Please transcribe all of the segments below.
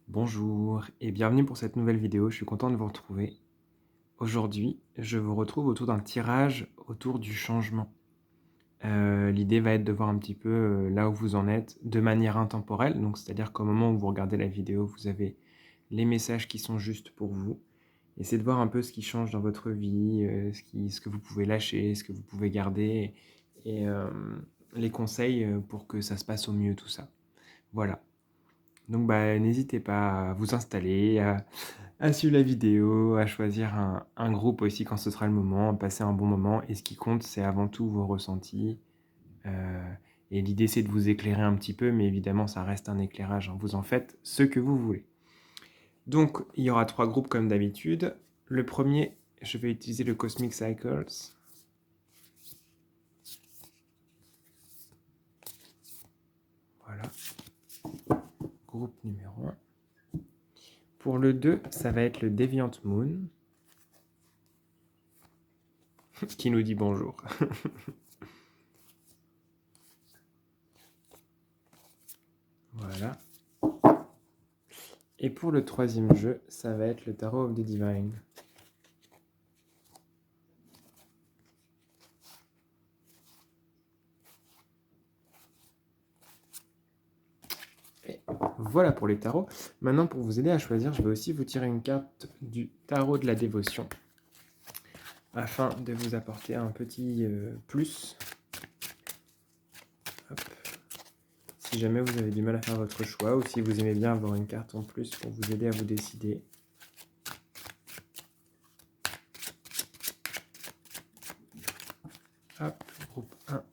Bonjour et bienvenue pour cette nouvelle vidéo, je suis content de vous retrouver. Aujourd'hui, je vous retrouve autour d'un tirage autour du changement. L'idée va être de voir un petit peu, là où vous en êtes de manière intemporelle, donc c'est-à-dire qu'au moment où vous regardez la vidéo, vous avez les messages qui sont justes pour vous. Et c'est de voir un peu ce qui change dans votre vie, ce que vous pouvez lâcher, ce que vous pouvez garder et les conseils, pour que ça se passe au mieux tout ça. Voilà. Donc bah, n'hésitez pas à vous installer, à suivre la vidéo, à choisir un groupe aussi quand ce sera le moment, à passer un bon moment et ce qui compte, c'est avant tout vos ressentis, heu et l'idée, c'est de vous éclairer un petit peu, mais évidemment, ça reste un éclairage, hein. Vous en faites ce que vous voulez. Donc il y aura 3 groupes comme d'habitude. Le premier, je vais utiliser le Cosmic Cycles. Voilà, groupe numéro 1. Pour le 2, ça va être le Deviant Moon qui nous dit bonjour. Voilà. Et pour le 3e jeu, ça va être le Tarot of the Divine. Et voilà pour les tarots. Maintenant, pour vous aider à choisir, je vais aussi vous tirer une carte du Tarot de la Dévotion, afin de vous apporter un petit plus. Hop. Si jamais vous avez du mal à faire votre choix, ou si vous aimez bien avoir une carte en plus pour vous aider à vous décider. Hop, groupe 1,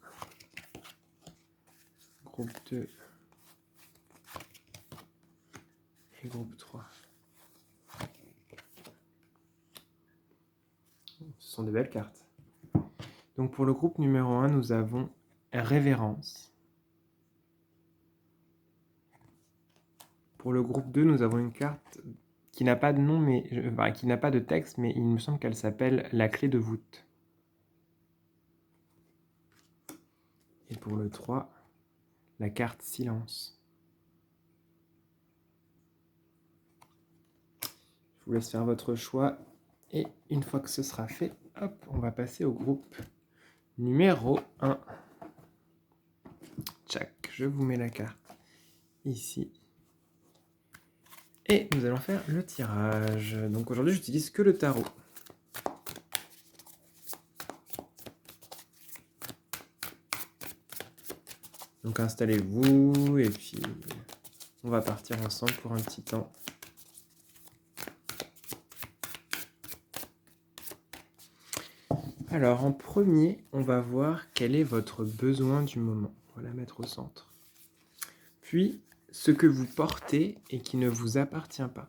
groupe 2 et groupe 3. Ce sont de belles cartes. Donc pour le groupe numéro 1, nous avons Révérence. Pour le groupe 2, nous avons une carte qui n'a pas de nom, mais enfin, qui n'a pas de texte, mais il me semble qu'elle s'appelle la clé de voûte. Et pour le 3, la carte silence. Je vous laisse faire votre choix. Et une fois que ce sera fait, hop, on va passer au groupe numéro 1. Tchac, je vous mets la carte ici. Et nous allons faire le tirage. Donc aujourd'hui, j'utilise que le tarot. Donc installez-vous et puis on va partir ensemble pour un petit temps. Alors en premier, on va voir quel est votre besoin du moment. On va la mettre au centre. Puis, ce que vous portez et qui ne vous appartient pas.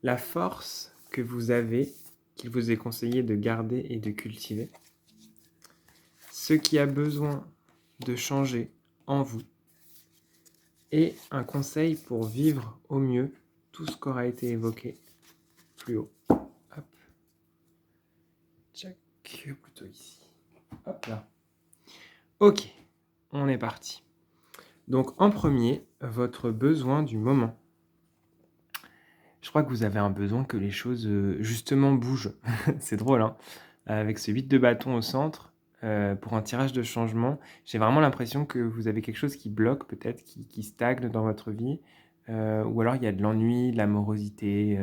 La force que vous avez, qu'il vous est conseillé de garder et de cultiver. Ce qui a besoin de changer en vous. Et un conseil pour vivre au mieux tout ce qu'aura été évoqué plus haut. Hop. Tchac, plutôt ici. Hop là. Ok, on est parti. Donc en premier, votre besoin du moment. Je crois que vous avez un besoin que les choses, justement bougent. C'est drôle, hein? Avec ce 8 de bâton au centre, pour un tirage de changement, j'ai vraiment l'impression que vous avez quelque chose qui bloque peut-être, qui stagne dans votre vie, ou alors il y a de l'ennui, de la morosité,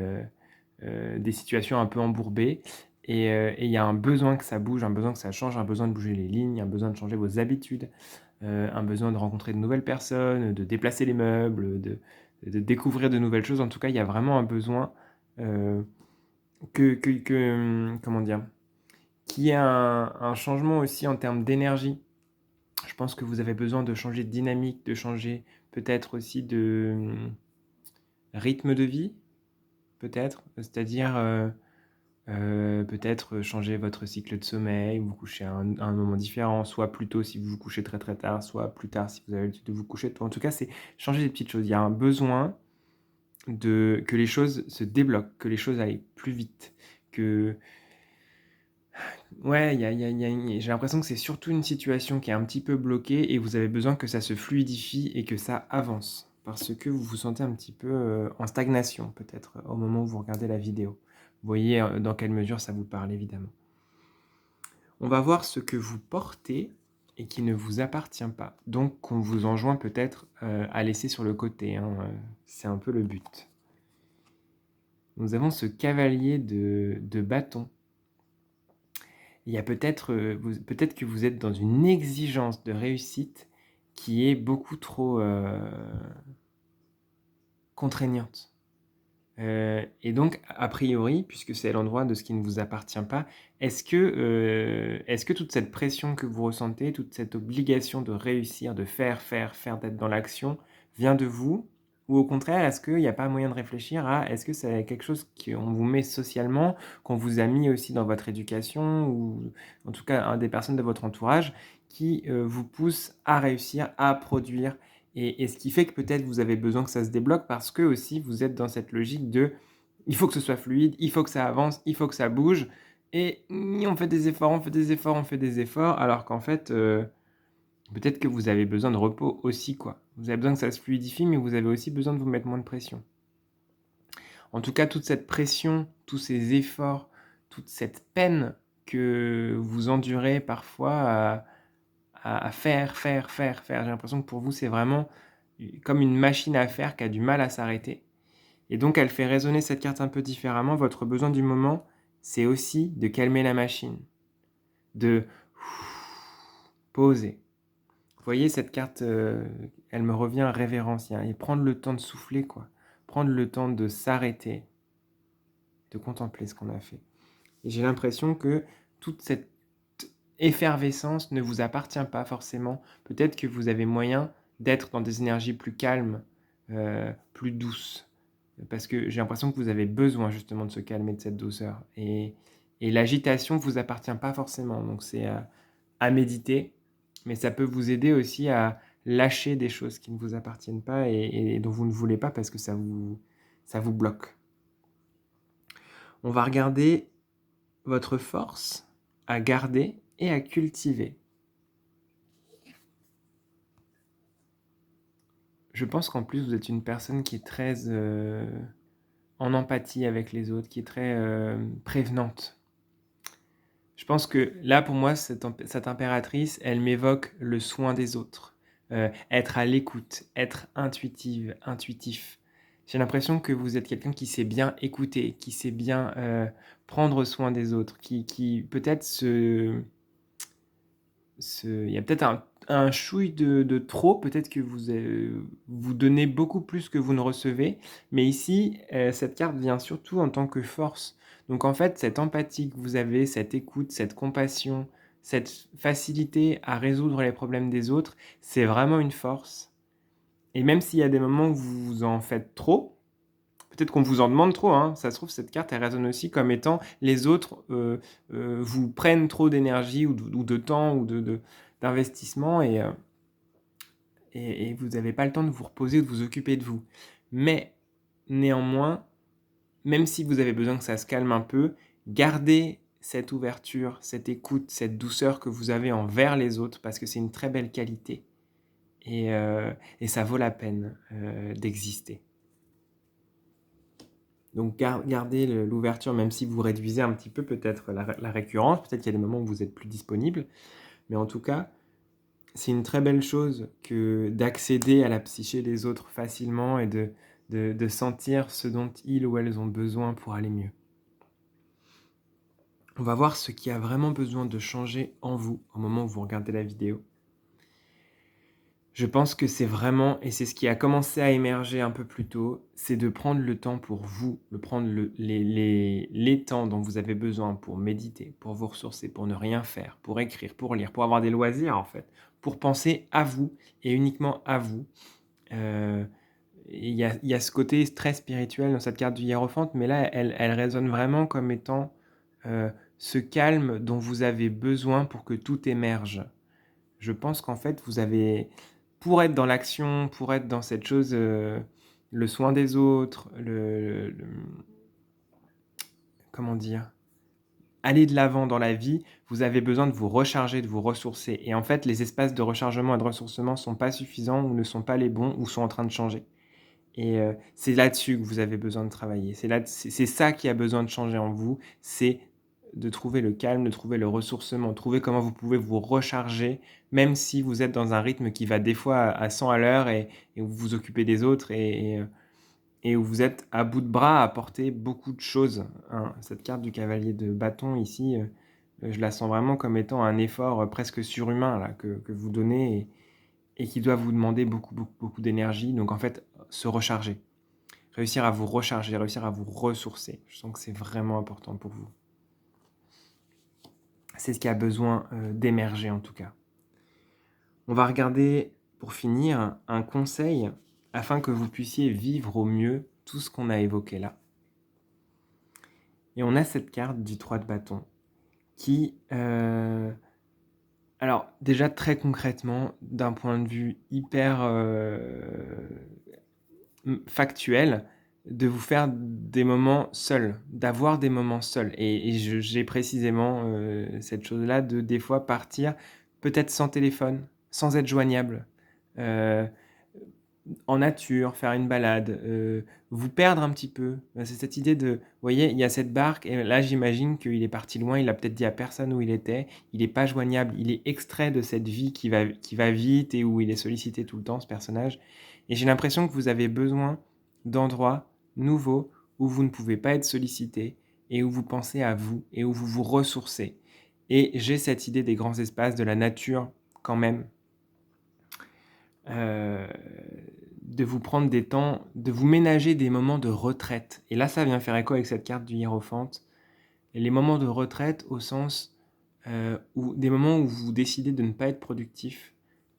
des situations un peu embourbées et il y a un besoin que ça bouge, un besoin que ça change, un besoin de bouger les lignes, un besoin de changer vos habitudes, un besoin de rencontrer de nouvelles personnes, de déplacer les meubles, de découvrir de nouvelles choses. En tout cas, il y a vraiment un besoin, comment dire? Qu'il y ait un changement aussi en termes d'énergie. Je pense que vous avez besoin de changer de dynamique, de changer peut-être aussi de, rythme de vie, peut-être? C'est-à-dire, peut-être changer votre cycle de sommeil, vous coucher à un moment différent, soit plus tôt si vous vous couchez très, très tard, soit plus tard si vous avez l'habitude de vous coucher tôt. En tout cas, c'est changer des petites choses. Il y a un besoin que les choses se débloquent, que les choses aillent plus vite, que ouais, j'ai l'impression que c'est surtout une situation qui est un petit peu bloquée et vous avez besoin que ça se fluidifie et que ça avance. parce que vous vous sentez un petit peu, en stagnation peut-être, au moment où vous regardez la vidéo. Vous voyez, dans quelle mesure ça vous parle évidemment. On va voir ce que vous portez et qui ne vous appartient pas, donc qu'on vous enjoint peut-être, à laisser sur le côté, hein, c'est un peu le but. Nous avons ce cavalier de bâton. Il y a peut-être, peut-être que vous êtes dans une exigence de réussite qui est beaucoup trop, contraignante. Et donc a priori, puisque c'est l'endroit de ce qui ne vous appartient pas, est-ce que toute cette pression que vous ressentez, toute cette obligation de réussir, de faire, faire, faire, d'être dans l'action, vient de vous? Ou au contraire, est-ce qu'il y a pas moyen de réfléchir à est-ce que c'est quelque chose qu'on vous met socialement, qu'on vous a mis aussi dans votre éducation ou en tout cas un des personnes de votre entourage qui, vous pousse à réussir, à produire et ce qui fait que peut-être vous avez besoin que ça se débloque parce que aussi vous êtes dans cette logique de: «Il faut que ce soit fluide, il faut que ça avance, il faut que ça bouge» et on fait des efforts, on fait des efforts, on fait des efforts alors qu'en fait, peut-être que vous avez besoin de repos aussi, quoi. Vous avez besoin que ça se fluidifie, mais vous avez aussi besoin de vous mettre moins de pression. En tout cas, toute cette pression, tous ces efforts, toute cette peine que vous endurez parfois à faire, faire, faire, faire. J'ai l'impression que pour vous, c'est vraiment comme une machine à faire qui a du mal à s'arrêter et donc elle fait résonner cette carte un peu différemment. Votre besoin du moment, c'est aussi de calmer la machine, de poser. Vous voyez cette carte, elle me revient révérencière et prendre le temps de souffler, quoi. Prendre le temps de s'arrêter, de contempler ce qu'on a fait et j'ai l'impression que toute cette effervescence ne vous appartient pas forcément. Peut-être que vous avez moyen d'être dans des énergies plus calmes, plus douces. Parce que j'ai l'impression que vous avez besoin justement de ce calme et de cette douceur et l'agitation vous appartient pas forcément. Donc c'est, à méditer, mais ça peut vous aider aussi à lâcher des choses qui ne vous appartiennent pas et dont vous ne voulez pas parce que ça vous bloque. On va regarder votre force à garder et à cultiver. Je pense qu'en plus, vous êtes une personne qui est très, en empathie avec les autres, qui est très, prévenante. Je pense que là, pour moi, cette impératrice, elle m'évoque le soin des autres, être à l'écoute, être intuitive, intuitif. J'ai l'impression que vous êtes quelqu'un qui sait bien écouter, qui sait bien, prendre soin des autres, qui peut-être il y a peut-être un chouille de trop, peut-être que vous donnez beaucoup plus que vous ne recevez, mais ici, cette carte vient surtout en tant que force. Donc en fait, cette empathie que vous avez, cette écoute, cette compassion, cette facilité à résoudre les problèmes des autres, c'est vraiment une force et même s'il y a des moments où vous en faites trop, peut-être qu'on vous en demande trop, hein. Ça se trouve, cette carte, elle résonne aussi comme étant les autres, vous prennent trop d'énergie ou de temps ou d'investissement et vous avez pas le temps de vous reposer ou de vous occuper de vous. Mais néanmoins, même si vous avez besoin que ça se calme un peu, gardez cette ouverture, cette écoute, cette douceur que vous avez envers les autres parce que c'est une très belle qualité et ça vaut la peine, d'exister. Donc gardez l'ouverture même si vous réduisez un petit peu peut-être la récurrence, peut-être qu'il y a des moments où vous êtes plus disponible, mais en tout cas, c'est une très belle chose que d'accéder à la psyché des autres facilement et de sentir ce dont ils ou elles ont besoin pour aller mieux. On va voir ce qui a vraiment besoin de changer en vous au moment où vous regardez la vidéo. Je pense que c'est vraiment et c'est ce qui a commencé à émerger un peu plus tôt, c'est de prendre le temps pour vous, de prendre les temps dont vous avez besoin pour méditer, pour vous ressourcer, pour ne rien faire, pour écrire, pour lire, pour avoir des loisirs en fait, pour penser à vous et uniquement à vous. Heu, et il y a ce côté très spirituel dans cette carte du hiérophante, mais là, elle résonne vraiment comme étant, ce calme dont vous avez besoin pour que tout émerge. Je pense qu'en fait, vous avez pour être dans l'action, pour être dans cette chose, le soin des autres, comment dire? Aller de l'avant dans la vie, vous avez besoin de vous recharger, de vous ressourcer et en fait, les espaces de rechargement et de ressourcement sont pas suffisants ou ne sont pas les bons ou sont en train de changer Et c'est là-dessus que vous avez besoin de travailler. C'est ça qui a besoin de changer en vous, c'est de trouver le calme, de trouver le ressourcement, de trouver comment vous pouvez vous recharger, même si vous êtes dans un rythme qui va des fois à 100 à l'heure et où vous vous occupez des autres et où vous êtes à bout de bras à porter beaucoup de choses, hein. Cette carte du cavalier de bâton ici, je la sens vraiment comme étant un effort, presque surhumain là que vous donnez et qui doit vous demander beaucoup, beaucoup, beaucoup d'énergie. Donc en fait, se recharger. Réussir à vous recharger, réussir à vous ressourcer. Je sens que c'est vraiment important pour vous. C'est ce qui a besoin, d'émerger en tout cas. On va regarder, pour finir, un conseil afin que vous puissiez vivre au mieux tout ce qu'on a évoqué là. Et on a cette carte du 3 de bâton qui, alors déjà très concrètement, d'un point de vue hyper, factuel, de vous faire des moments seuls, d'avoir des moments seuls et j'ai précisément, cette chose-là de des fois partir, peut-être sans téléphone, sans être joignable, heu, en nature, faire une balade, vous perdre un petit peu. C'est cette idée de vous voyez, il y a cette barque et là j'imagine qu'il est parti loin, il a peut-être dit à personne où il était, il est pas joignable, il est extrait de cette vie qui va vite et où il est sollicité tout le temps ce personnage et j'ai l'impression que vous avez besoin d'endroits nouveaux où vous ne pouvez pas être sollicité et où vous pensez à vous et où vous vous ressourcez et j'ai cette idée des grands espaces, de la nature quand même, heu, de vous prendre des temps, de vous ménager des moments de retraite et là, ça vient faire écho avec cette carte du hiérophante. Les moments de retraite au sens, où des moments où vous décidez de ne pas être productif,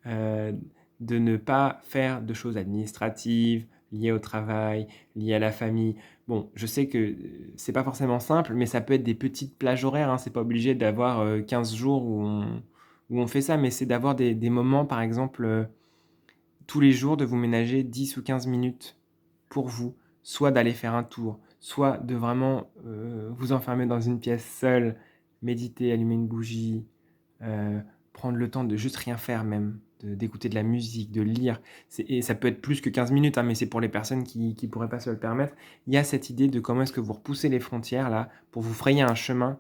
heu, de ne pas faire de choses administratives, liées au travail, liées à la famille. Bon, je sais que, c'est pas forcément simple, mais ça peut être des petites plages horaires, hein. C'est pas obligé d'avoir, 15 jours où on fait ça, mais c'est d'avoir des moments, par exemple, tous les jours de vous ménager 10 ou 15 minutes pour vous, soit d'aller faire un tour, soit de vraiment, vous enfermer dans une pièce seule, méditer, allumer une bougie, heu, prendre le temps de juste rien faire même, d'écouter de la musique, de lire. Et ça peut être plus que 15 minutes, hein, mais c'est pour les personnes qui pourraient pas se le permettre. Il y a cette idée de comment est-ce que vous repoussez les frontières là, pour vous frayer un chemin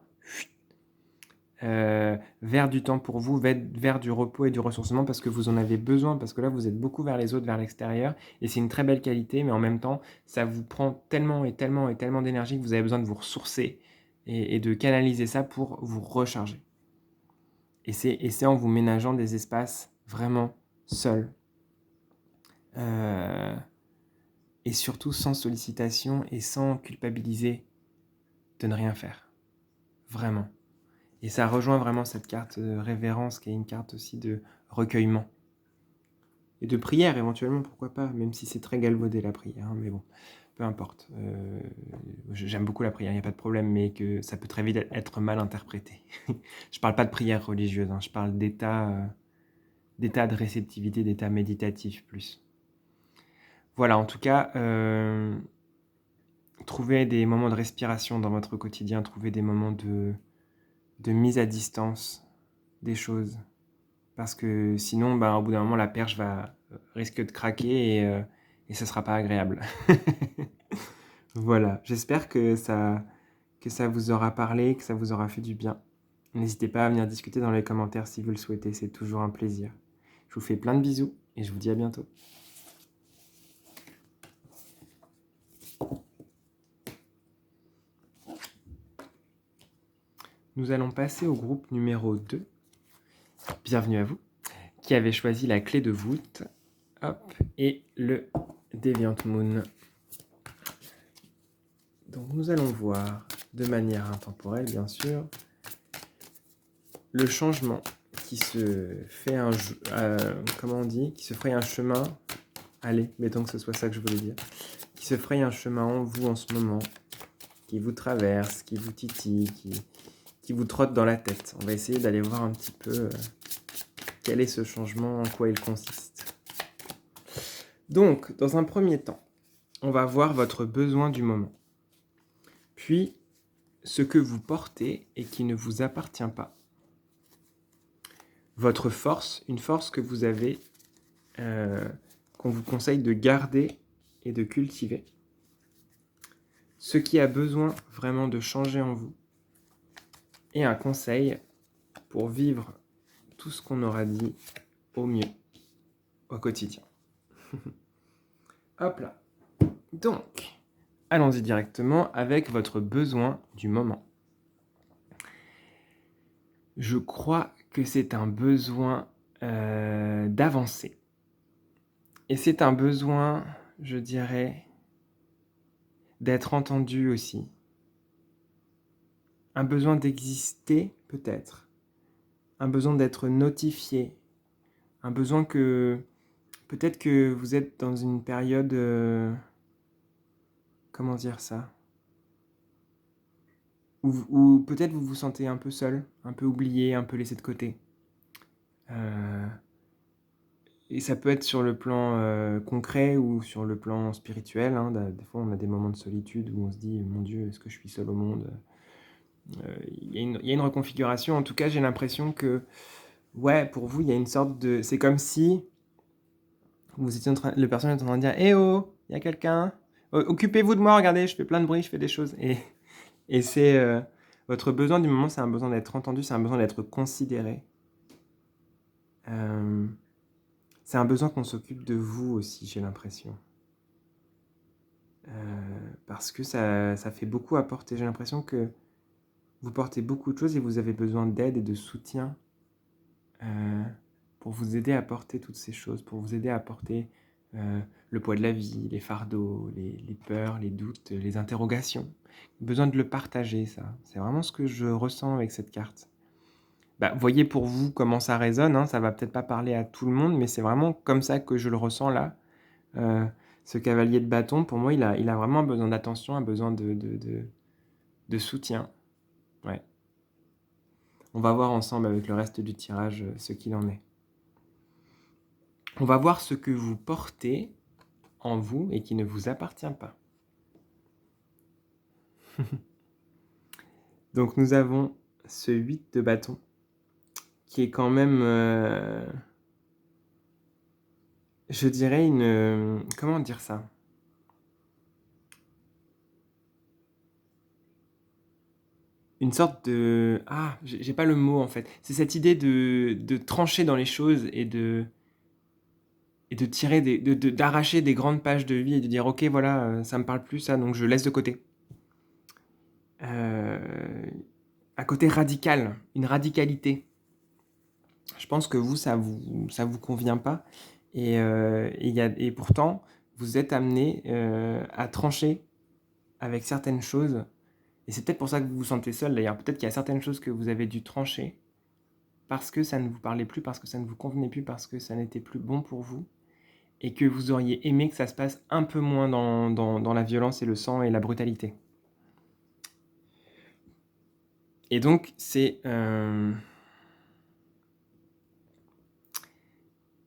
vers du temps pour vous, vers du repos et du ressourcement parce que vous en avez besoin, parce que là, vous êtes beaucoup vers les autres, vers l'extérieur et c'est une très belle qualité, mais en même temps, ça vous prend tellement et tellement et tellement d'énergie que vous avez besoin de vous ressourcer et de canaliser ça pour vous recharger et c'est en vous ménageant des espaces vraiment seuls, heu et surtout sans sollicitation et sans culpabiliser de ne rien faire, vraiment. Et ça rejoint vraiment cette carte, révérence qui est une carte aussi de recueillement et de prière éventuellement, pourquoi pas? Même si c'est très galvaudé la prière, hein, mais bon, peu importe. J'aime beaucoup la prière, il y a pas de problème, mais que ça peut très vite être mal interprété. Je parle pas de prière religieuse, hein, je parle d'état de réceptivité, d'état méditatif plus. Voilà, en tout cas, trouvez des moments de respiration dans votre quotidien, trouvez des moments de mise à distance des choses. Parce que sinon, ben, au bout d'un moment, la perche risque de craquer et ce sera pas agréable. Voilà, j'espère que ça vous aura parlé, que ça vous aura fait du bien. N'hésitez pas à venir discuter dans les commentaires si vous le souhaitez, c'est toujours un plaisir. Je vous fais plein de bisous et je vous dis à bientôt. Nous allons passer au groupe numéro 2. Bienvenue à vous, qui avez choisi la clé de voûte. Hop, et le Deviant Moon. Donc nous allons voir, de manière intemporelle bien sûr, le changement qui se fait comment on dit? Qui se fraye un chemin, allez, mettons que ce soit ça que je voulais dire, qui se fraye un chemin en vous en ce moment, qui vous traverse, qui vous titille, qui vous trotte dans la tête. On va essayer d'aller voir un petit peu quel est ce changement, en quoi il consiste. Donc, dans un premier temps, on va voir votre besoin du moment. Puis, ce que vous portez et qui ne vous appartient pas. Votre force, une force que vous avez, qu'on vous conseille de garder et de cultiver ce qui a besoin vraiment de changer en vous et un conseil pour vivre tout ce qu'on aura dit au mieux au quotidien. Hop là. Donc, allons-y directement avec votre besoin du moment. Je crois que c'est un besoin d'avancer. Et c'est un besoin, je dirais, d'être entendu aussi. Un besoin d'exister peut-être. Un besoin d'être notifié. Un besoin que peut-être que vous êtes dans une période... comment dire ça? Ou peut-être vous vous sentez un peu seul, un peu oublié, un peu laissé de côté. Et ça peut être sur le plan concret ou sur le plan spirituel. Hein. Des fois, on a des moments de solitude où on se dit « Mon Dieu, est-ce que je suis seul au monde ?» Il y a une reconfiguration. En tout cas, j'ai l'impression que, ouais, pour vous, il y a une sorte de... C'est comme si vous étiez le personnage est en train de dire « Eh oh, il y a quelqu'un occupez-vous de moi, regardez, je fais plein de bruit, je fais des choses. » Et c'est... votre besoin du moment, c'est un besoin d'être entendu, c'est un besoin d'être considéré. C'est un besoin qu'on s'occupe de vous aussi, j'ai l'impression. Parce que ça fait beaucoup apporter. J'ai l'impression que vous portez beaucoup de choses et vous avez besoin d'aide et de soutien pour vous aider à porter toutes ces choses, pour vous aider à porter le poids de la vie, les fardeaux, les peurs, les doutes, les interrogations. Besoin de le partager, ça. C'est vraiment ce que je ressens avec cette carte. Bah, voyez pour vous comment ça résonne, hein. Ça va peut-être pas parler à tout le monde, mais c'est vraiment comme ça que je le ressens là. Ce cavalier de bâton, pour moi, il a vraiment besoin d'attention, un besoin de soutien. Ouais. On va voir ensemble avec le reste du tirage ce qu'il en est. On va voir ce que vous portez en vous et qui ne vous appartient pas. Donc nous avons ce 8 de bâton qui est quand même, je dirais une... comment dire ça? Une sorte de... Ah, j'ai pas le mot en fait. C'est cette idée de trancher dans les choses et de tirer d'arracher des grandes pages de vie et de dire ok voilà, ça me parle plus ça, donc je laisse de côté. Un côté radical, une radicalité. Je pense que vous, ça vous convient pas. Et pourtant, vous êtes amené à trancher avec certaines choses. Et c'est peut-être pour ça que vous vous sentez seul d'ailleurs. Peut-être qu'il y a certaines choses que vous avez dû trancher parce que ça ne vous parlait plus, parce que ça ne vous convenait plus, parce que ça n'était plus bon pour vous. Et que vous auriez aimé que ça se passe un peu moins dans la violence et le sang et la brutalité. Et donc, c'est...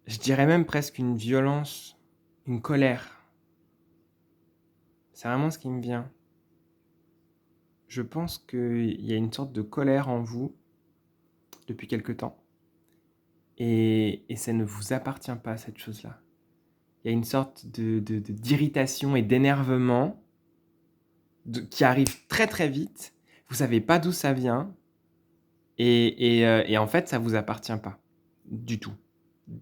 je dirais même presque une violence, une colère. C'est vraiment ce qui me vient. Je pense qu'il y a une sorte de colère en vous depuis quelque temps. Et ça ne vous appartient pas, cette chose-là. Il y a une sorte d'irritation et d'énervement qui arrive très très vite. Vous ne savez pas d'où ça vient. Et en fait, ça ne vous appartient pas du tout.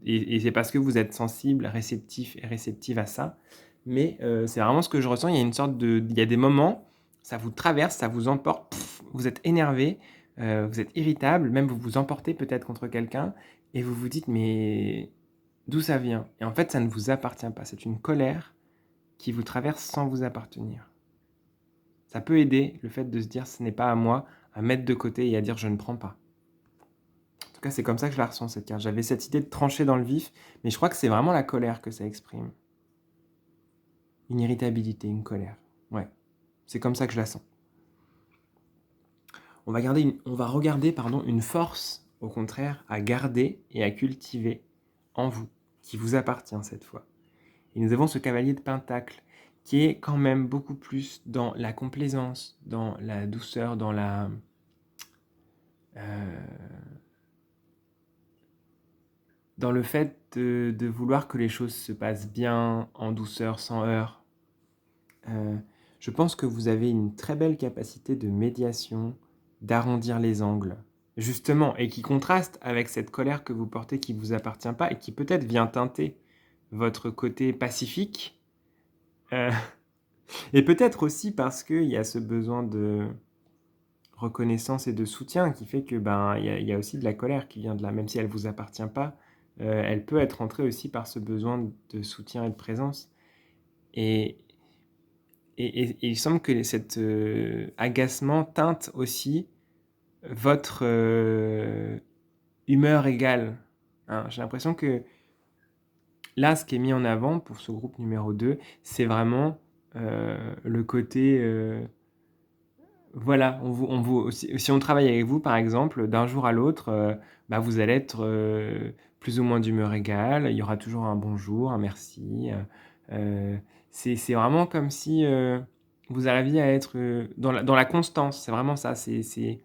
Et c'est parce que vous êtes sensible, réceptif et réceptive à ça. Mais c'est vraiment ce que je ressens. Il y a une sorte de... Il y a des moments, ça vous traverse, ça vous emporte. Vous êtes énervé, vous êtes irritable, même vous vous emportez peut-être contre quelqu'un. Et vous vous dites, mais d'où ça vient? Et en fait, ça ne vous appartient pas. C'est une colère qui vous traverse sans vous appartenir. Ça peut aider, le fait de se dire, ce n'est pas à moi, à mettre de côté et à dire, je ne prends pas. En tout cas, c'est comme ça que je la ressens, cette carte. J'avais cette idée de trancher dans le vif, mais je crois que c'est vraiment la colère que ça exprime. Une irritabilité, une colère. Ouais, c'est comme ça que je la sens. On va regarder une force, au contraire, à garder et à cultiver en vous, qui vous appartient cette fois. Et nous avons ce cavalier de pentacle, qui est quand même beaucoup plus dans la complaisance, dans la douceur, dans la... dans le fait de vouloir que les choses se passent bien, en douceur, sans heurts. Heu, je pense que vous avez une très belle capacité de médiation, d'arrondir les angles, justement et qui contraste avec cette colère que vous portez qui vous appartient pas et qui peut-être vient teinter votre côté pacifique, heu et peut-être aussi parce qu'il y a ce besoin de reconnaissance et de soutien qui fait que, ben, il y a aussi de la colère qui vient de là, même si elle vous appartient pas, elle peut être entrée aussi par ce besoin de soutien et de présence et et il semble que cet, agacement teinte aussi votre, humeur égale, hein. J'ai l'impression que là, ce qui est mis en avant pour ce groupe numéro 2, c'est vraiment, le côté, voilà, on vous si on travaille avec vous, par exemple, d'un jour à l'autre, bah, vous allez être, plus ou moins d'humeur égale. Il y aura toujours un bonjour, un merci, c'est vraiment comme si, vous arriviez à être, dans la constance. C'est vraiment ça, c'est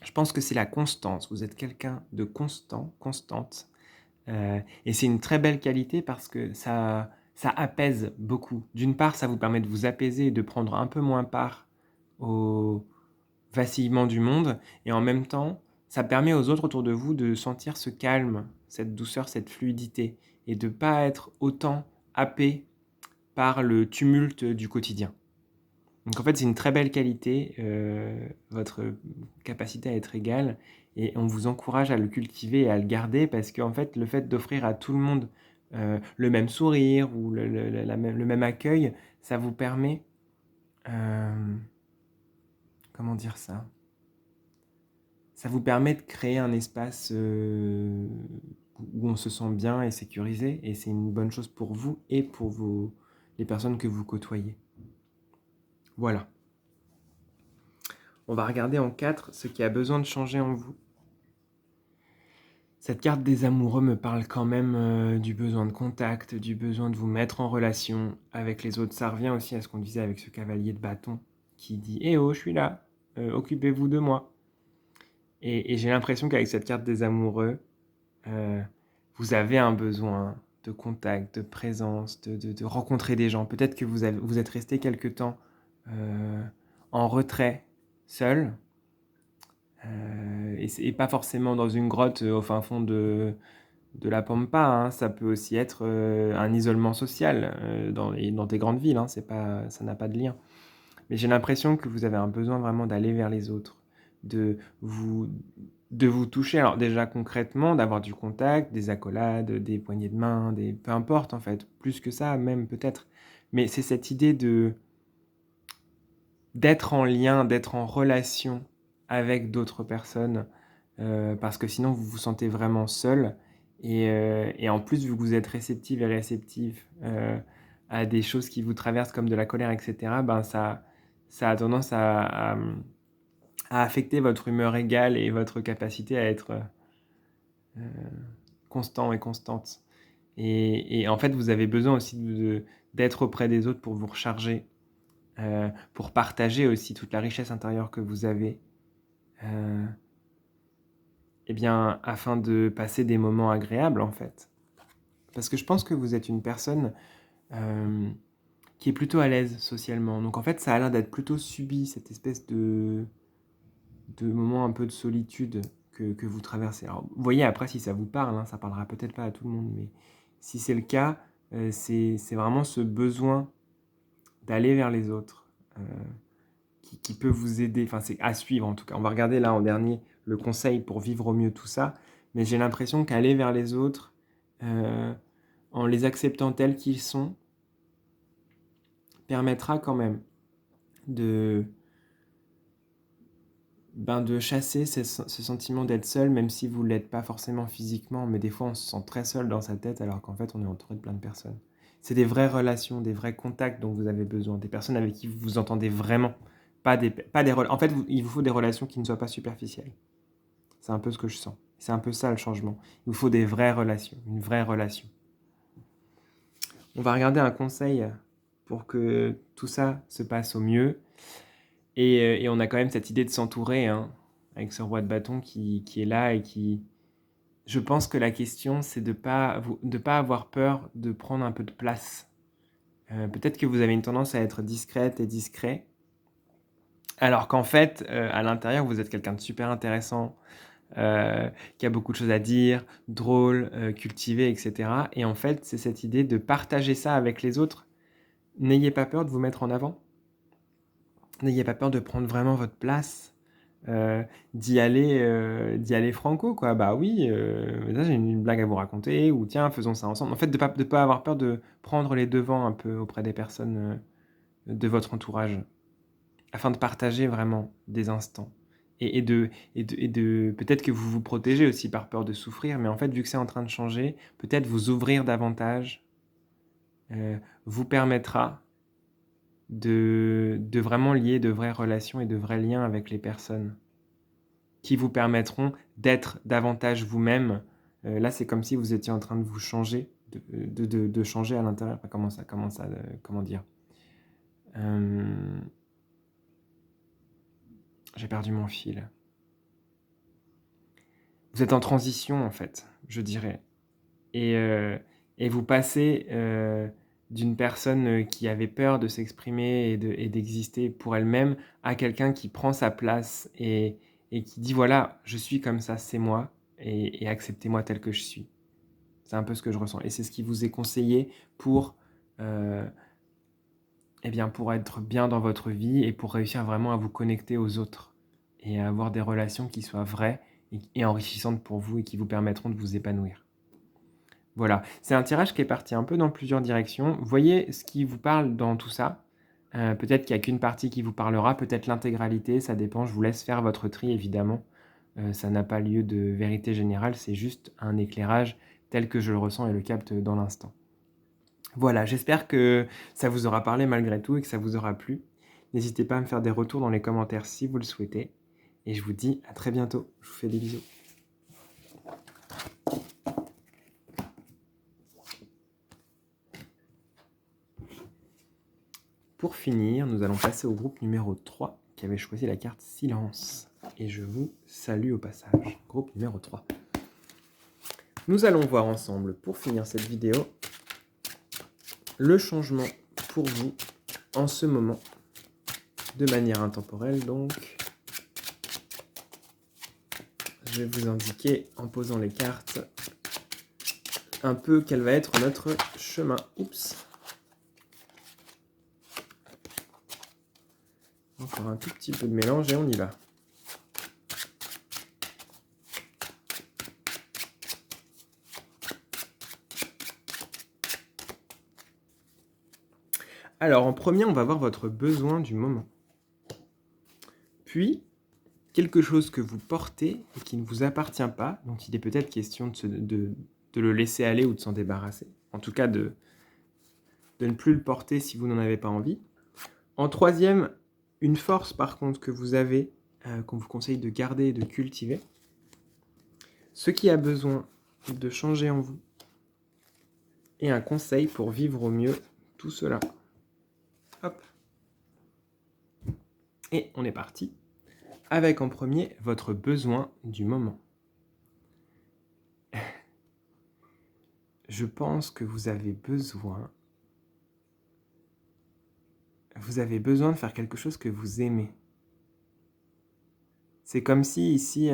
je pense que c'est la constance. Vous êtes quelqu'un de constant, constante, et c'est une très belle qualité parce que ça apaise beaucoup. D'une part, ça vous permet de vous apaiser et de prendre un peu moins part au vacillement du monde et en même temps, ça permet aux autres autour de vous de sentir ce calme, cette douceur, cette fluidité et de pas être autant happé par le tumulte du quotidien. Donc en fait, c'est une très belle qualité, votre capacité à être égal et on vous encourage à le cultiver et à le garder parce qu'en fait, le fait d'offrir à tout le monde, le même sourire ou le même accueil, ça vous permet, hem, comment dire ça? Ça vous permet de créer un espace, où on se sent bien et sécurisé et c'est une bonne chose pour vous et pour les personnes que vous côtoyez. Voilà. On va regarder en 4 ce qui a besoin de changer en vous. Cette carte des amoureux me parle quand même, du besoin de contact, du besoin de vous mettre en relation avec les autres. Ça revient aussi à ce qu'on disait avec ce cavalier de bâton qui dit: «Eh oh, je suis là, occupez-vous de moi» et j'ai l'impression qu'avec cette carte des amoureux, Heu, vous avez un besoin de contact, de présence, de rencontrer des gens. Peut-être que vous êtes resté quelque temps, en retrait, seul, et pas forcément dans une grotte, au fin fond de la pampa, hein. Ça peut aussi être, un isolement social, dans des grandes villes, hein. C'est pas ça n'a pas de lien. Mais j'ai l'impression que vous avez un besoin vraiment d'aller vers les autres, de vous de vous toucher. Alors déjà concrètement, d'avoir du contact, des accolades, des poignées de main, des peu importe en fait, plus que ça même peut-être. Mais c'est cette idée d'être en lien, d'être en relation avec d'autres personnes, parce que sinon vous vous sentez vraiment seul et en plus vu que vous êtes réceptive et réceptif, à des choses qui vous traversent comme de la colère et cetera, ben ça a tendance à affecter votre humeur égale et votre capacité à être, constant et constante et en fait, vous avez besoin aussi d'être auprès des autres pour vous recharger, pour partager aussi toute la richesse intérieure que vous avez, heu et bien, afin de passer des moments agréables, en fait. Parce que je pense que vous êtes une personne, hem, qui est plutôt à l'aise socialement. Donc en fait, ça a l'air d'être plutôt subi, cette espèce de moments un peu de solitude que vous traversez. Alors, vous voyez après si ça vous parle, hein, ça parlera peut-être pas à tout le monde, mais si c'est le cas, c'est vraiment ce besoin d'aller vers les autres, qui peut vous aider, enfin c'est à suivre en tout cas. On va regarder là en dernier le conseil pour vivre au mieux tout ça, mais j'ai l'impression qu'aller vers les autres, heu, en les acceptant tels qu'ils sont, permettra quand même de ben, de chasser ce sentiment d'être seul, même si vous l'êtes pas forcément physiquement, mais des fois on se sent très seul dans sa tête alors qu'en fait on est entouré de plein de personnes. C'est des vraies relations, des vrais contacts dont vous avez besoin, des personnes avec qui vous vous entendez vraiment, pas des rela en fait, il vous faut des relations qui ne soient pas superficielles. C'est un peu ce que je sens. C'est un peu ça le changement. Il vous faut des vraies relations, une vraie relation. On va regarder un conseil pour que tout ça se passe au mieux. Et on a quand même cette idée de s'entourer, hein, avec ce roi de bâton qui est là et qui je pense que la question, c'est de pas avoir peur de prendre un peu de place, Peut-être que vous avez une tendance à être discrète et discret, alors qu'en fait, à l'intérieur, vous êtes quelqu'un de super intéressant, qui a beaucoup de choses à dire, drôle, cultivé et cetera et en fait, c'est cette idée de partager ça avec les autres. N'ayez pas peur de vous mettre en avant. N'ayez pas peur de prendre vraiment votre place, d'y aller franco, quoi. Bah oui, là, j'ai une blague à vous raconter ou tiens, faisons ça ensemble. En fait, de pas avoir peur de prendre les devants un peu auprès des personnes, de votre entourage, afin de partager vraiment des instants et de peut-être que vous vous protégez aussi par peur de souffrir, mais en fait, vu que c'est en train de changer, peut-être vous ouvrir davantage, vous permettra de vraiment lier de vraies relations et de vrais liens avec les personnes, qui vous permettront d'être davantage vous-même. Là, c'est comme si vous étiez en train de vous changer, de changer à l'intérieur. Enfin, comment dire? Hem, j'ai perdu mon fil. Vous êtes en transition, en fait, je dirais et vous passez, d'une personne, qui avait peur de s'exprimer et d'exister pour elle-même, à quelqu'un qui prend sa place et qui dit: «Voilà, je suis comme ça, c'est moi et acceptez-moi tel que je suis». C'est un peu ce que je ressens et c'est ce qui vous est conseillé pour, heu, et bien, pour être bien dans votre vie et pour réussir vraiment à vous connecter aux autres et à avoir des relations qui soient vraies et enrichissantes pour vous et qui vous permettront de vous épanouir. Voilà, c'est un tirage qui est parti un peu dans plusieurs directions. Voyez ce qui vous parle dans tout ça. Peut-être qu'il y a qu'une partie qui vous parlera, peut-être l'intégralité, ça dépend. Je vous laisse faire votre tri évidemment. Ça n'a pas lieu de vérité générale, c'est juste un éclairage tel que je le ressens et le capte dans l'instant. Voilà, j'espère que ça vous aura parlé malgré tout et que ça vous aura plu. N'hésitez pas à me faire des retours dans les commentaires si vous le souhaitez et je vous dis à très bientôt. Je vous fais des bisous. Pour finir, nous allons passer au groupe numéro 3 qui avait choisi la carte silence. Et je vous salue au passage. Groupe numéro 3. Nous allons voir ensemble, pour finir cette vidéo, le changement pour vous en ce moment, de manière intemporelle donc. Je vais vous indiquer, en posant les cartes, un peu quel va être notre chemin. Oups. Encore un tout petit peu de mélange et on y va. Alors, en premier, on va voir votre besoin du moment. Puis, quelque chose que vous portez et qui ne vous appartient pas, dont il est peut-être question de le laisser aller ou de s'en débarrasser. En tout cas, de ne plus le porter si vous n'en avez pas envie. En troisième, une force par contre que vous avez, qu'on vous conseille de garder et de cultiver. Ce qui a besoin de changer en vous. Et un conseil pour vivre au mieux tout cela. Hop. Et on est parti. Avec en premier votre besoin du moment. Je pense que vous avez besoin de faire quelque chose que vous aimez. C'est comme si ici,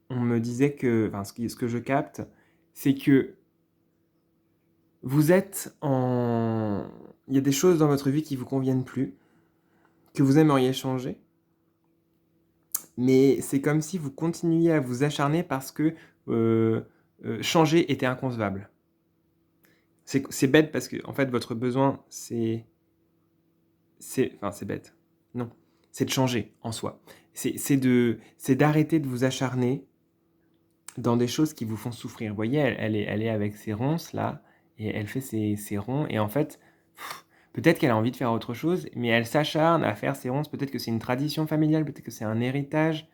on me disait que, enfin, ce que je capte, c'est que vous êtes en... Il y a des choses dans votre vie qui vous conviennent plus, que vous aimeriez changer, mais c'est comme si vous continuiez à vous acharner parce que changer était inconcevable. C'est bête parce que en fait, votre besoin, enfin, c'est bête. Non, c'est de changer en soi. C'est d'arrêter de vous acharner dans des choses qui vous font souffrir. Vous voyez, elle est avec ses ronces là, et elle fait ses ronds, et en fait, peut-être qu'elle a envie de faire autre chose, mais elle s'acharne à faire ses ronces. Peut-être que c'est une tradition familiale, peut-être que c'est un héritage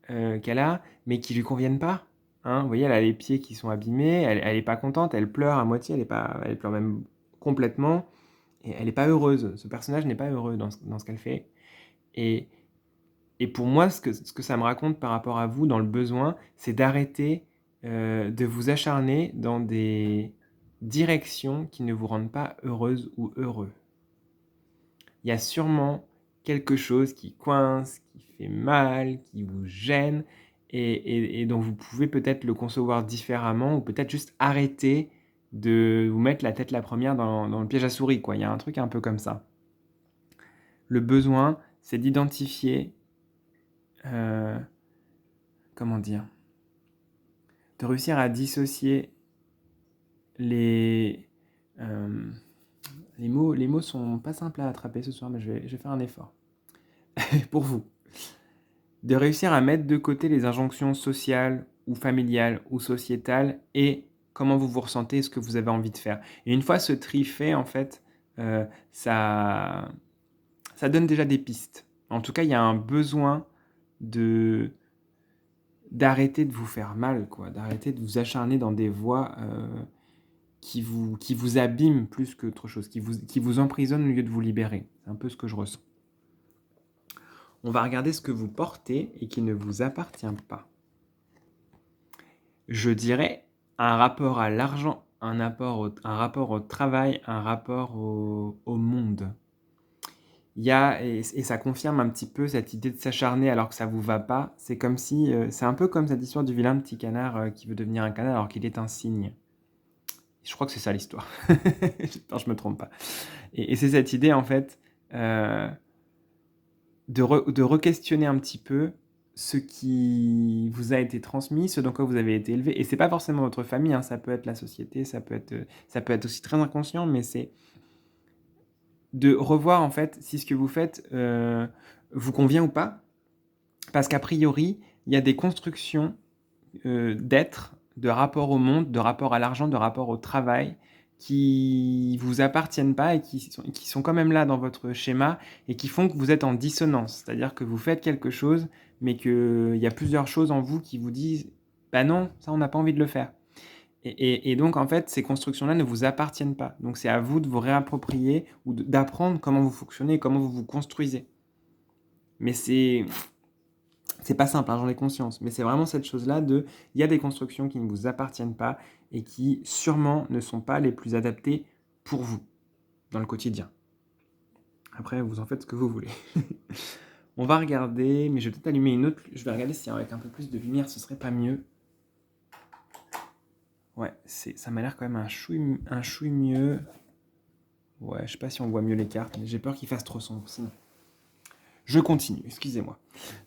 qu'elle a, mais qui lui conviennent pas. Hein, vous voyez, elle a les pieds qui sont abîmés, elle est pas contente, elle pleure à moitié, elle pleure même complètement, et elle est pas heureuse. Ce personnage n'est pas heureux dans ce qu'elle fait. Et, et pour moi, ce que ça me raconte par rapport à vous, dans le besoin, c'est d'arrêter de vous acharner directions qui ne vous rendent pas heureuse ou heureux. Il y a sûrement quelque chose qui coince, qui fait mal, qui vous gêne et dont vous pouvez peut-être le concevoir différemment ou peut-être juste arrêter de vous mettre la tête la première dans le piège à souris, quoi. Il y a un truc un peu comme ça. Le besoin, c'est d'identifier, heu, comment dire? De réussir à dissocier les, hem, les mots sont pas simples à attraper ce soir, mais je vais faire un effort pour vous. De réussir à mettre de côté les injonctions sociales ou familiales ou sociétales et comment vous vous ressentez, ce que vous avez envie de faire. Et une fois ce tri fait, en fait, heu, ça ça donne déjà des pistes. En tout cas, il y a un besoin de d'arrêter de vous faire mal, quoi, d'arrêter de vous acharner dans des voies, qui vous abîment plus qu'autre chose, qui vous emprisonnent au lieu de vous libérer. C'est un peu ce que je ressens. On va regarder ce que vous portez et qui ne vous appartient pas. Je dirais un rapport à l'argent, un rapport au travail, un rapport au monde. Il y a et ça confirme un petit peu cette idée de s'acharner alors que ça vous va pas. C'est comme si, c'est un peu comme cette histoire du vilain petit canard, qui veut devenir un canard alors qu'il est un cygne. Je crois que c'est ça l'histoire. J'espère que je me trompe pas et c'est cette idée en fait, heu de re-questionner un petit peu ce qui vous a été transmis, ce dans quoi vous avez été élevé et c'est pas forcément votre famille, hein, ça peut être la société, ça peut être aussi très inconscient, mais c'est de revoir en fait si ce que vous faites, vous convient ou pas. Parce qu'a priori, il y a des constructions, d'être, de rapport au monde, de rapport à l'argent, de rapport au travail, qui vous appartiennent pas et qui sont quand même là dans votre schéma et qui font que vous êtes en dissonance. C'est-à-dire que vous faites quelque chose, mais qu'il y a plusieurs choses en vous qui vous disent: «Bah non, ça on n'a pas envie de le faire». Et donc en fait, ces constructions-là ne vous appartiennent pas. Donc c'est à vous de vous réapproprier ou d'apprendre comment vous fonctionnez et comment vous vous construisez. Mais c'est pas simple, hein, j'en ai conscience, mais c'est vraiment cette chose-là de il y a des constructions qui ne vous appartiennent pas et qui sûrement ne sont pas les plus adaptées pour vous, dans le quotidien. Après, vous en faites ce que vous voulez. On va regarder, mais je vais peut-être allumer une autre, je vais regarder si avec un peu plus de lumière, ce serait pas mieux. Ouais, ça m'a l'air quand même un chouille mieux. Ouais, je sais pas si on voit mieux les cartes, mais j'ai peur qu'il fasse trop sombre sinon. Je continue, excusez-moi.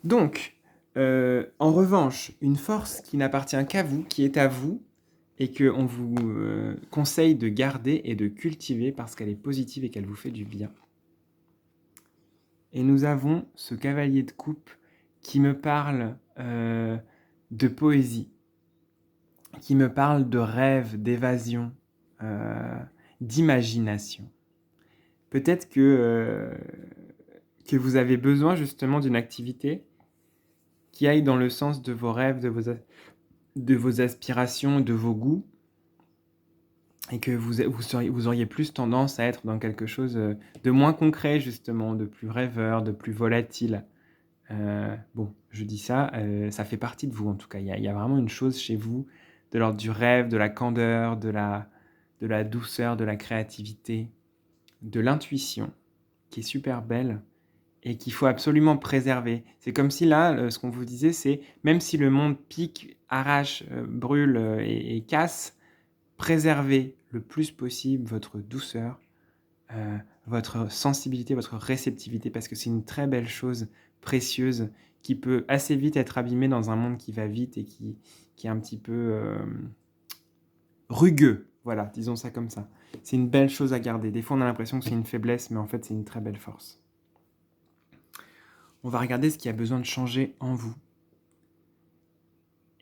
Donc, en revanche, une force qui n'appartient qu'à vous, qui est à vous et qu'on vous, conseille de garder et de cultiver parce qu'elle est positive et qu'elle vous fait du bien. Et nous avons ce cavalier de coupe qui me parle, de poésie, qui me parle de rêve, d'évasion, d'imagination. Peut-être que vous avez besoin justement d'une activité qui aille dans le sens de vos rêves, de vos aspirations, de vos goûts et que vous auriez plus tendance à être dans quelque chose, de moins concret justement, de plus rêveur, de plus volatile. Bon, je dis ça, ça fait partie de vous en tout cas. Il y a vraiment une chose chez vous de l'ordre du rêve, de la candeur, de la douceur, de la créativité, de l'intuition qui est super belle et qu'il faut absolument préserver. C'est comme si là, ce qu'on vous disait, c'est même si le monde pique, arrache, brûle, et casse, préservez le plus possible votre douceur, votre sensibilité, votre réceptivité parce que c'est une très belle chose précieuse qui peut assez vite être abîmée dans un monde qui va vite et qui est un petit peu, rugueux. Voilà, disons ça comme ça. C'est une belle chose à garder. Des fois, on a l'impression que c'est une faiblesse, mais en fait, c'est une très belle force. On va regarder ce qui a besoin de changer en vous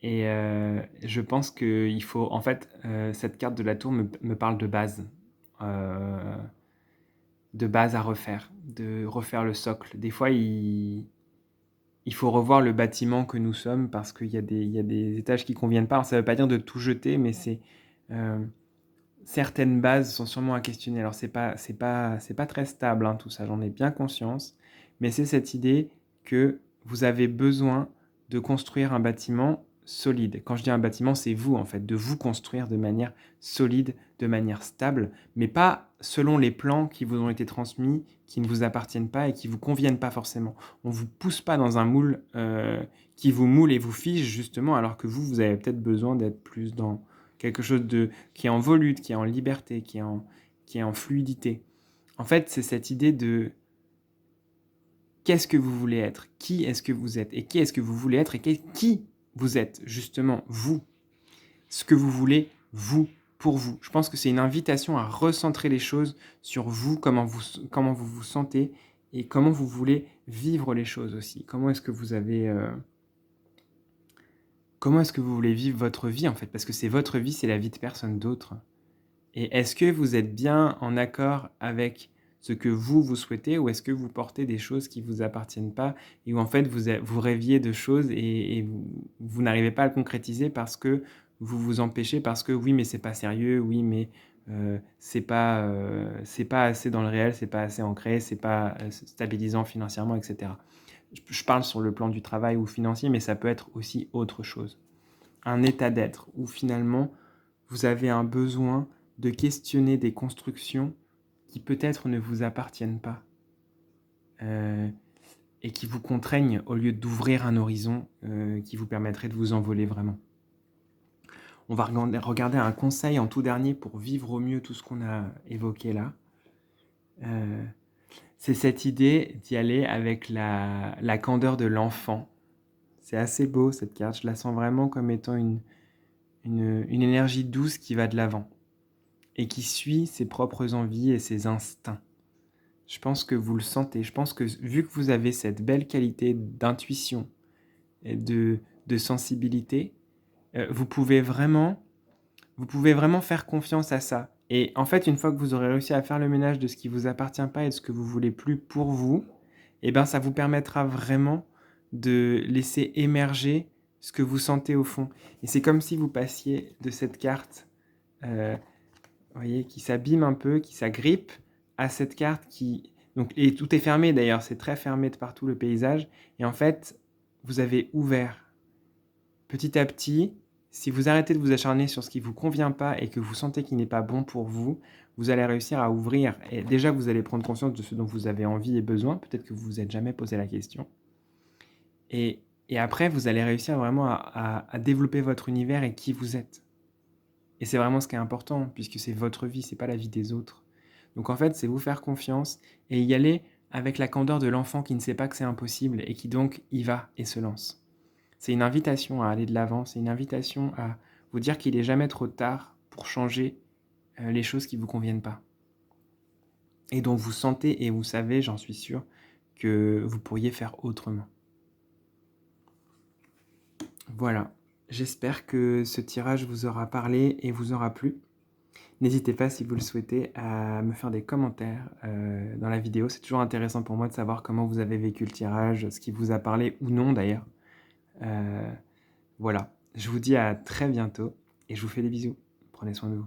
et je pense qu'il faut en fait, cette carte de la tour me parle de base à refaire, de refaire le socle. Des fois, il faut revoir le bâtiment que nous sommes parce qu'il y a des étages qui conviennent pas. Alors ça veut pas dire de tout jeter, mais heu, certaines bases sont sûrement à questionner. Alors c'est pas très stable, hein, tout ça, j'en ai bien conscience, mais c'est cette idée que vous avez besoin de construire un bâtiment solide. Quand je dis un bâtiment, c'est vous, en fait, de vous construire de manière solide, de manière stable, mais pas selon les plans qui vous ont été transmis, qui ne vous appartiennent pas et qui vous conviennent pas forcément. On vous pousse pas dans un moule, qui vous moule et vous fige justement, alors que vous avez peut-être besoin d'être plus dans quelque chose qui est en volute, qui est en liberté, qui est en fluidité. En fait, c'est cette idée de qu'est-ce que vous voulez être? Qui est-ce que vous êtes? Et qui est-ce que vous voulez être? Et qui vous êtes, justement, vous? Ce que vous voulez, vous, pour vous. Je pense que c'est une invitation à recentrer les choses sur vous, comment vous vous sentez et comment vous voulez vivre les choses aussi. Comment est-ce que vous voulez vivre votre vie, en fait? Parce que c'est votre vie, c'est la vie de personne d'autre. Et est-ce que vous êtes bien en accord avec ce que vous souhaitez, ou est-ce que vous portez des choses qui vous appartiennent pas et où en fait vous rêviez de choses et vous n'arrivez pas à le concrétiser parce que vous vous empêchez, parce que oui mais c'est pas sérieux, oui mais c'est pas assez dans le réel, c'est pas assez ancré, c'est pas stabilisant financièrement, et cetera. Je parle sur le plan du travail ou financier, mais ça peut être aussi autre chose. Un état d'être où finalement vous avez un besoin de questionner des constructions qui peut-être ne vous appartiennent pas, et qui vous contraignent au lieu d'ouvrir un horizon qui vous permettrait de vous envoler vraiment. On va regarder un conseil en tout dernier pour vivre au mieux tout ce qu'on a évoqué là. C'est cette idée d'y aller avec la candeur de l'enfant. C'est assez beau cette carte, je la sens vraiment comme étant une énergie douce qui va de l'avant et qui suit ses propres envies et ses instincts. Je pense que vous le sentez. Je pense que vu que vous avez cette belle qualité d'intuition et de sensibilité, vous pouvez vraiment faire confiance à ça. Et en fait, une fois que vous aurez réussi à faire le ménage de ce qui vous appartient pas et de ce que vous voulez plus pour vous, eh ben, ça vous permettra vraiment de laisser émerger ce que vous sentez au fond. Et c'est comme si vous passiez de cette carte, vous voyez, qui s'abîme un peu, qui s'agrippe, à cette carte qui... Donc, et tout est fermé d'ailleurs, c'est très fermé de partout le paysage. Et en fait, vous avez ouvert. Petit à petit, si vous arrêtez de vous acharner sur ce qui ne vous convient pas et que vous sentez qu'il n'est pas bon pour vous, vous allez réussir à ouvrir. Et déjà, vous allez prendre conscience de ce dont vous avez envie et besoin. Peut-être que vous vous êtes jamais posé la question. Et après, vous allez réussir vraiment à développer votre univers et qui vous êtes. Et c'est vraiment ce qui est important, puisque c'est votre vie, c'est pas la vie des autres. Donc en fait, c'est vous faire confiance et y aller avec la candeur de l'enfant qui ne sait pas que c'est impossible et qui donc y va et se lance. C'est une invitation à aller de l'avant, c'est une invitation à vous dire qu'il n'est jamais trop tard pour changer les choses qui ne vous conviennent pas. Et dont vous sentez et vous savez, j'en suis sûr, que vous pourriez faire autrement. Voilà, j'espère que ce tirage vous aura parlé et vous aura plu. N'hésitez pas, si vous le souhaitez, à me faire des commentaires dans la vidéo. C'est toujours intéressant pour moi de savoir comment vous avez vécu le tirage, ce qui vous a parlé ou non d'ailleurs. Voilà, je vous dis à très bientôt et je vous fais des bisous. Prenez soin de vous.